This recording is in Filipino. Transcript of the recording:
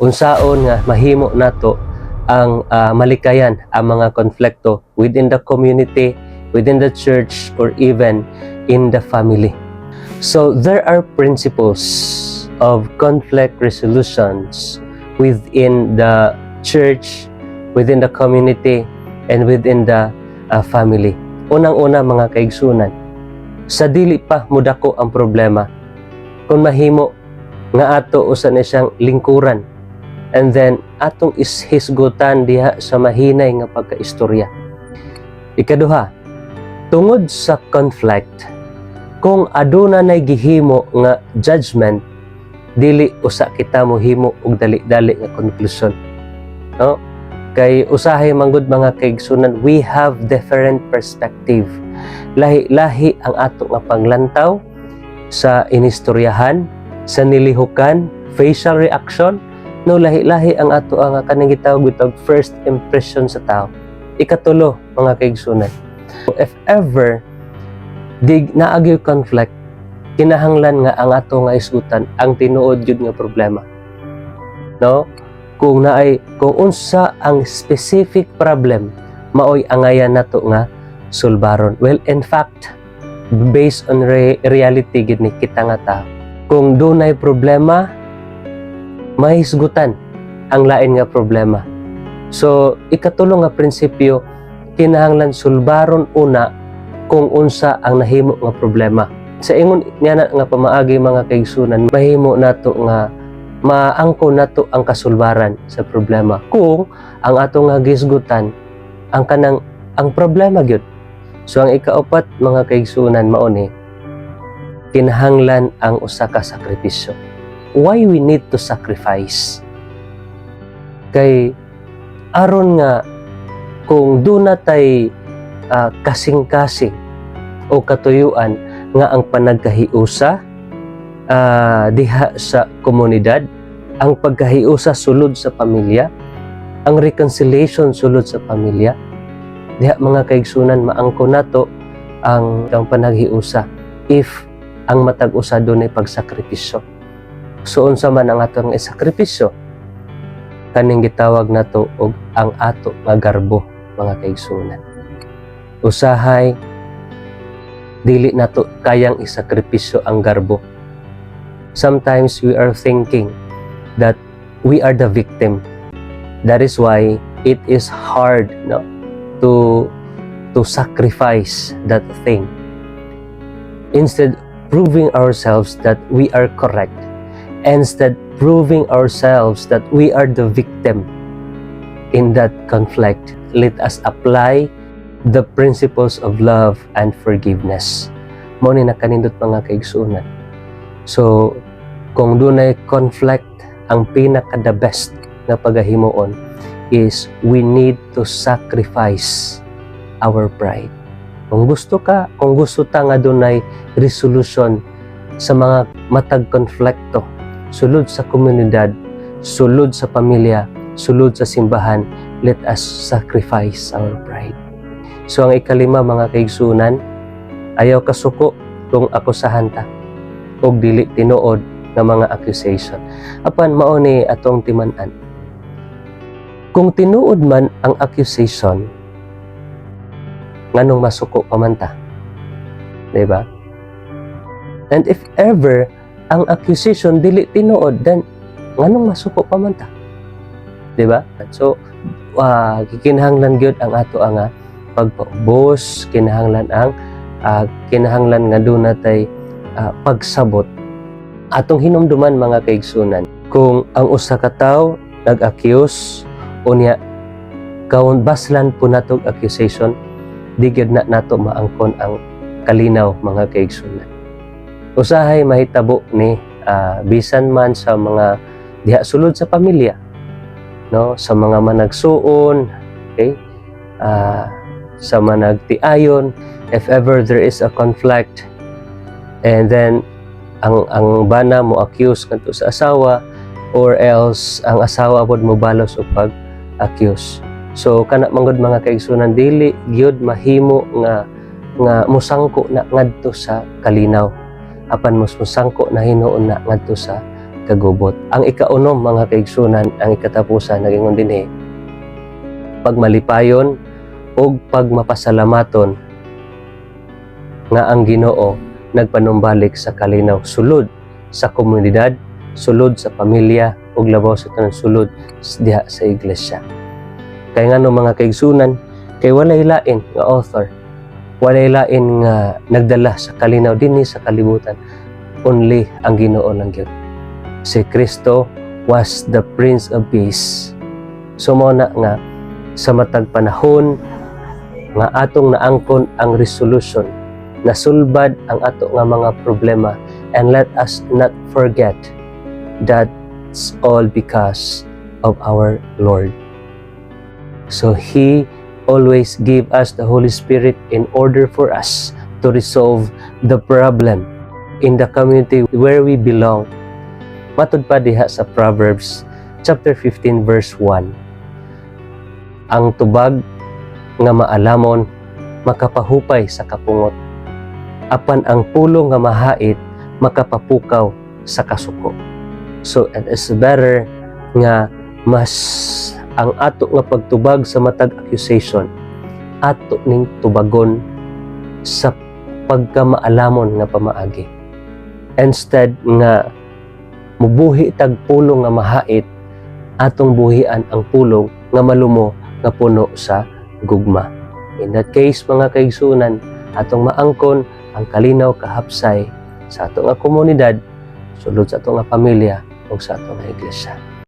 unsaon nga mahimo nato ang malikayan ang mga konflikto within the community, within the church, or even in the family. So there are principles of conflict resolutions within the church, within the community, and within the family. Unang-una mga kaigsunan, sa dili pa mudako ang problema, kung mahimo nga ato usa na siyang lingkuran, and then atong hisgutan diha sa mahinay nga pagkaistorya. Ikaduha, tungod sa conflict, kung aduna nay gihimo nga judgment, dili usa kita mohimo og dali-dali nga konklusyon. No? Kay usahay manggod mga kaigsunan, we have different perspective. Lahi-lahi ang ato nga panglantaw sa inistoryahan, sa nilihukan, facial reaction, no, lahi-lahi ang ato nga kanang gitawag bitag first impression sa tao. Ikatulo mga kaigsunan, if ever naagyo conflict, kinahanglan nga ang ato nga isgutan ang tinuod jud nga problema. No? Kung unsa ang specific problem, maoy angayan nato nga sulbaron. Well, in fact, based on reality gid ni kita nga tao, kung dunay problema, mahisgutan ang lain nga problema. So, ikatulo nga prinsipyo, kinahanglan sulbaron una kung unsa ang nahimo nga problema. Sa ingon niya nga pamaagi mga kaigsunan, mahimo nato nga maangko nato ang kasulbaran sa problema kung ang ato nga gisgutan ang problema gyud. So ang ikaapat mga kaigsunan mao ni kinahanglan ang usa ka sakripisyo. Why we need to sacrifice? Kay aron nga kung duna tay kasing-kasing o katuyuan nga ang panagkahiusa diha sa komunidad, ang pagkahiusa sulod sa pamilya, ang reconciliation sulod sa pamilya, diha mga kaigsunan maangko nato ang panaghiusa if ang matag usa dunay pagsakripisyo. So unsa man ang atong isakripisyo, kaning gitawag nato og ang ato nga garbo mga kaigsunan. Usahay dili nato kayang isakripisyo ang garbo. Sometimes we are thinking that we are the victim. That is why it is hard, no, to sacrifice that thing. Instead, proving ourselves that we are correct. Instead, proving ourselves that we are the victim in that conflict. Let us apply the principles of love and forgiveness. Mao ni nakanindot mga kaigsunan. So, kung dunay conflict, ang pinaka-the best na pagahimoon is we need to sacrifice our pride. Kung gusto ta nga dunay resolution sa mga matag konflikto, sulod sa komunidad, sulod sa pamilya, sulod sa simbahan, let us sacrifice our pride. So, ang ikalima mga kaigsunan, ayaw kasuko kung akusahan ta og dili tinuod nga mga accusation. Apan mao ni atong timan-an. Kung tinuod man ang accusation, nganong masuko pa man ta? Diba? And if ever ang accusation dili tinuod, then nganong masuko pa man ta? Diba? So, kinahanglan gyud ang ato nga pagpaubos, kinahanglan nga doon natay pagsabot. Atong hinumduman mga kaigsunan, kung ang usa ka tawo nag-accuse unya kaun baslan po natog accusation, di gyud na nato maangkon ang kalinaw mga kaigsunan. Usahay mahitabo ni bisan man sa mga diha sulod sa pamilya, no, sa mga managsuon, okay, sa managtiayon, if ever there is a conflict and then ang bana mo accuse kanto sa asawa, or else ang asawa pod mo balos og pag-accuse. So kana manggod mga kaigsunan, dili gyud mahimo nga musangko na ngadto sa kalinaw, apan musangko na hinuon na ngadto sa ikagubot. Ang ikaunom mga kaigsunan, ang ikatapusan nagingon dinhi pagmalipayon ug pagmapasalamaton nga ang Ginoo nagpanumbalik sa kalinaw sulod sa komunidad, sulod sa pamilya ug labaw sa tanang sulod diha sa iglesia. Kay ngano mga kaigsunan, kay walay lain nga author, walay lain nga nagdala sa kalinaw dinhi sa kalibutan, only ang Ginoo lang gyud. Si Kristo was the Prince of Peace. So mao na nga sa matag panahon nga atong naangkon ang resolution, nasulbad ang ato nga mga problema, and let us not forget that's all because of our Lord. So He always gave us the Holy Spirit in order for us to resolve the problem in the community where we belong. Matud pa diha sa Proverbs chapter 15 verse 1. Ang tubag nga maalamon makapahupay sa kapungot, apan ang pulong nga mahait makapapukaw sa kasuko. So it is better nga mas ang ato nga pagtubag sa matag accusation ato ning tubagon sa pagkamaalamon nga pamaagi, instead nga mubuhi tag pulong nga mahait, atong buhian ang pulong nga malumo nga puno sa gugma. In that case mga kaigsunan, atong maangkon ang kalinaw kahapsay sa ato nga komunidad, sulod sa ato nga pamilya ug sa ato nga iglesia.